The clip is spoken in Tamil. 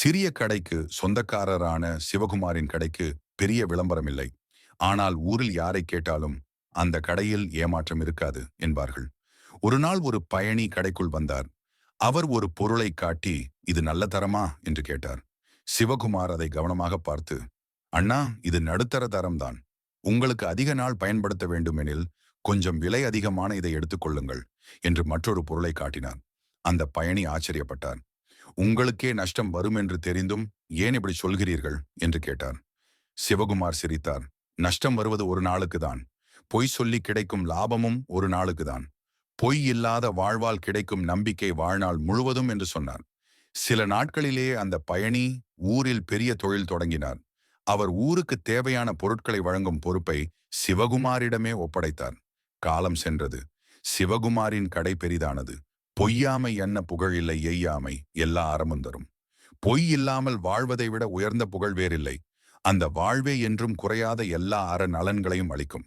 சிறிய கடைக்கு சொந்தக்காரரான சிவகுமாரின் கடைக்கு பெரிய விளம்பரம் இல்லை. ஆனால் ஊரில் யாரை கேட்டாலும் அந்த கடையில் ஏமாற்றம் இருக்காது என்பார்கள். ஒரு நாள் ஒரு பயணி கடைக்குள் வந்தார். அவர் ஒரு பொருளை காட்டி, இது நல்ல தரமா என்று கேட்டார். சிவகுமார் அதை கவனமாக பார்த்து, அண்ணா, இது நடுத்தர தரம்தான். உங்களுக்கு அதிக நாள் பயன்படுத்த வேண்டுமெனில் கொஞ்சம் விலை அதிகமான இதை எடுத்துக்கொள்ளுங்கள் என்று மற்றொரு பொருளை காட்டினார். அந்த பயணி ஆச்சரியப்பட்டார். உங்களுக்கே நஷ்டம் வரும் என்று தெரிந்தும் ஏன் இப்படி சொல்கிறீர்கள் என்று கேட்டார். சிவகுமார் சிரித்தார். நஷ்டம் வருவது ஒரு நாளுக்கு தான். பொய் சொல்லி கிடைக்கும் லாபமும் ஒரு நாளுக்கு தான். பொய் இல்லாத வாழ்வால் கிடைக்கும் நம்பிக்கை வாழ்நாள் முழுவதும் என்று சொன்னார். சில நாட்களிலேயே அந்த பயணி ஊரில் பெரிய தொழில் தொடங்கினார். அவர் ஊருக்கு தேவையான பொருட்களை வழங்கும் பொறுப்பை சிவகுமாரிடமே ஒப்படைத்தார். காலம் சென்றது. சிவகுமாரின் கடை பெரிதானது. பொய்யாமை என்ன புகழ் இல்லை, எய்யாமை எல்லா அறமும் தரும். பொய் இல்லாமல் வாழ்வதை விட உயர்ந்த புகழ் வேறில்லை. அந்த வாழ்வே என்றும் குறையாத எல்லா அற நலன்களையும் அளிக்கும்.